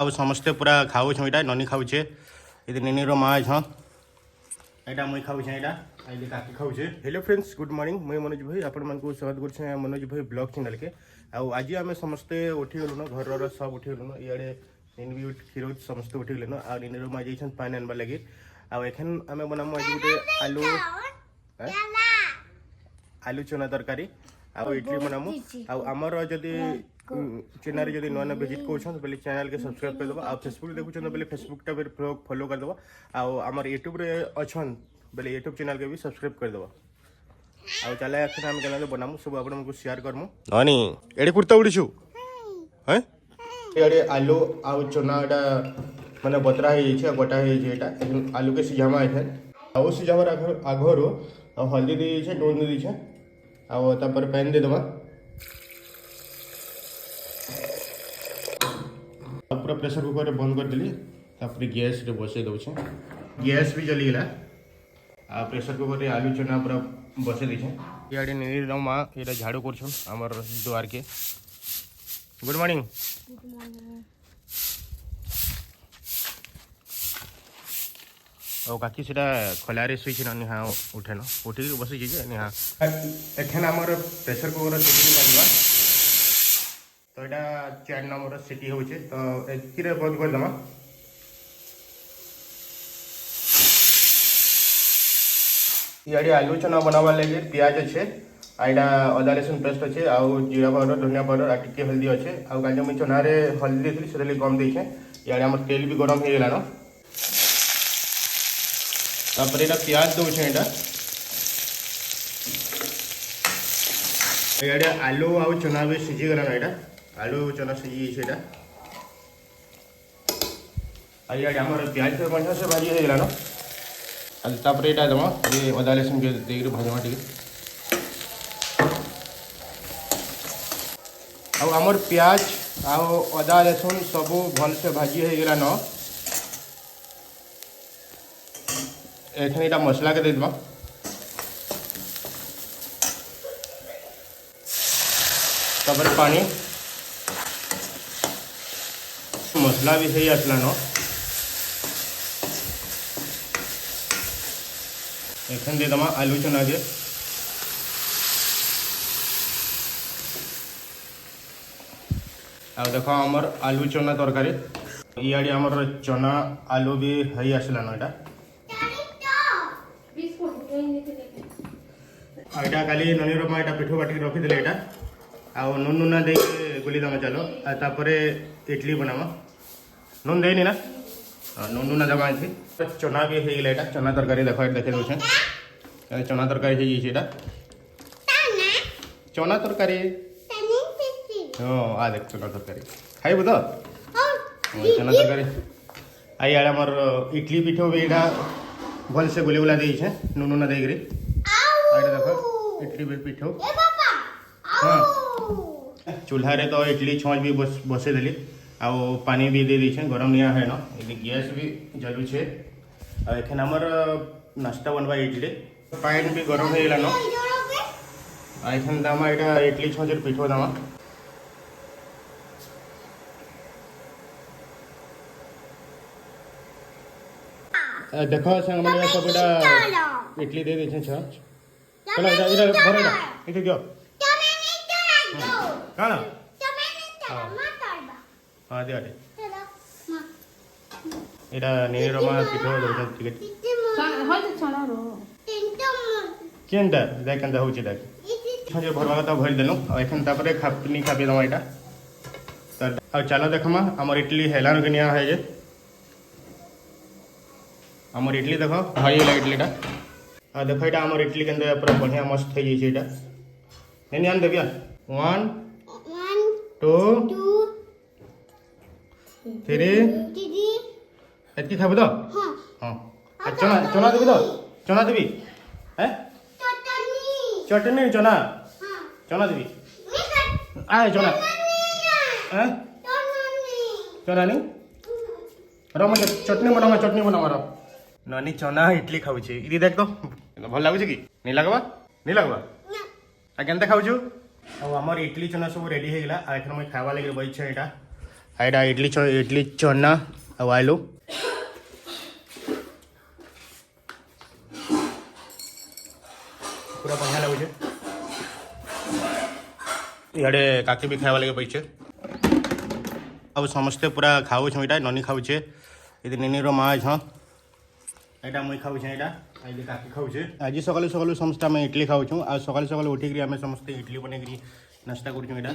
अब समस्ते पूरा खाऊ छे ननी खाऊे ये निनी माँ छ यहाँ मुई खाऊे यहाँ आइले काकी खाऊे। हेलो फ्रेंड्स गुड मॉर्निंग मुई मनोज भाई आपण मानक स्वागत कर मनोज भाई ब्लॉग चैनल के। आज आम समस्ते उठीगलुन घर सब उठीगलुन इे निन भी क्षीर समस्ते उठीगलन आ निनी माँ जाइछन पानी आनबार लगे आखन आम बनामु आज गोटे आलू आलू चना तरकारी आ इडली बनामु आमर जदि चैनल जब नुआ नुआ विजिट कर चैनल के सब्सक्राइब कर दबा फेसबुक देखुन बोले फेसबुक टा फॉलो कर दबा आमर यूट्यूब रे अच्छन बोले यूट्यूब चैनल के भी सब्सक्राइब कर दबा आ चले आखिर हम केना बनामु सब आपन शेयर करमु नानी एडी कुर्ता उड़ीछु हैं एडी आलू आ चनाटा माने बतरा हे छै गोटा हे छै एटा आलू के सिझामा है आ सिझामा आघरो हल्दी दे छै नून दे छै आ तापर पैन दे दबा पूरा प्रेशर कुकर बंद कर देली तापर गैस रे बसे दउछे गैस भी जली गला आ प्रेशर कुकर रे आलू चना पूरा बसे देछे याडी नीर माँ एटा झाड़ू करछन हमर द्वार के। गुड मॉर्निंग ओ काकी सेटा खलारे सुइछ न हां उठेन उठी बसे जे ने हां एखन हमर प्रेशर कुकर सिटी लागबा तो यहाँ 4 नंबर सिटी हो तो ए बंद कर दमा इे आलू चना बनावा लगे प्याज अच्छे आईटा अदा रसुन पेस्ट अच्छे आउ जीरा पाउडर धनिया पाउडर आ टिके हल्दी अच्छे आउ गांजे मुझे चनारे हल्दी देती से कम देखे इे आम तेल भी गरम हो गलान तापर यहाँ प्याज दौचे यहाँ आलू आउ चना भी सीझी गलान यहाँ आलू चना सीझी जाइए आमर प्याज तो बढ़िया से भाजी हो गलान तापर यहाँ दमा ये अदा लहसुन के देकर भाजमा टी आमर प्याज आउ अदा लहसुन सब भल से भाजी हो गलान एखन यहाँ मसला के दे दमा तापर पानी मसला भी सही आसलान एखन दे दमा आलू चना के आ देखो आमर आलू चना तरकारी इे आमर चना आलू भी हई आसलान यहाँ काली ननी माँ यहाँ पिठो बाटिक रखीदे यहाँ आ नून नूना दे गुली दमा चलो तापर इडली बनामा नून देनी ना नून नूना दमा चना भी हो गला चना तरकारी देख देखे दूसरे चना तरकारी हो चना तरकारी हाँ आ देख चना तरकारी खाइबू तो चना तरकारी आई आमर इडली पिठो भी यहाँ भल से गुली गुला देछे नून नूना देकरी देख इडली पिठो हाँ चूल्हा रे तो इडली छाँच भी बसे देली आ पानी भी दे दीछे गरम निया है ना गैस भी जलुछे एखन हमर नाश्ता बनवा इडली पानी भी गरम हो गलान एखन दामा यहाँ इडली छाँचर पिठो दामा देखो संग मैंने सब इडली दे दीछे छाँच चलो इधर भर इधर दियो कौन हाँ दे यहाँ नीर माँ पिठो दौरान केनटा देख केनता हो देख भरवा तो भर देलु एखन तापर खापनी खापी दमा यहाँ तो चलो देखमा आमर इडली हेलान के निया है जे आमर इडली देख हई गला इडलीटा आ देख यहाँ आमर इडली के पूरा बढ़िया मस्त हो जाइए नहीं आन देविया 1 2 3 एतकी खाबू तो हाँ चना चना देवी तो चना देवी है चटनी चना चना देवी आए चना चना नहीं रो मुझे चटनी बनावा रो नानी चना इडली खाऊे इदी देख तो भल लगुच कि नहीं लगवा आ केनता खाऊछु आमर इडली चना सब रेडी हो गला एखन मुझे खावा लगे बइछे यहाँ ଏଇଟା ଇଡଲି ଚନା ଆଉ ଆଳୁ ପୁରା ବଢ଼ିଆ ଲାଗୁଛେ ଇଆଡ଼େ କାକି ବି ଖାଇବା ଲାଗି ପାଇଛେ ଆଉ ସମସ୍ତେ ପୁରା ଖାଉଛୁଁ ଏଇଟା ନନି ଖାଉଛେ ଏଠି ନିନିର ମା ଅଛନ୍ ଏଇଟା ମୁଇଁ ଖାଉଛେ ଏଇଟା ଆଜି କାକି ଖାଉଛେ ଆଜି ସକାଳୁ ସକାଳୁ ସମସ୍ତେ ଆମେ ଇଡଲି ଖାଉଛୁଁ ଆଉ ସକାଳୁ ସକାଳୁ ଉଠିକିରି ଆମେ ସମସ୍ତେ ଇଡଲି ବନେଇକିରି ନାସ୍ତା କରୁଛୁଁ ଏଇଟା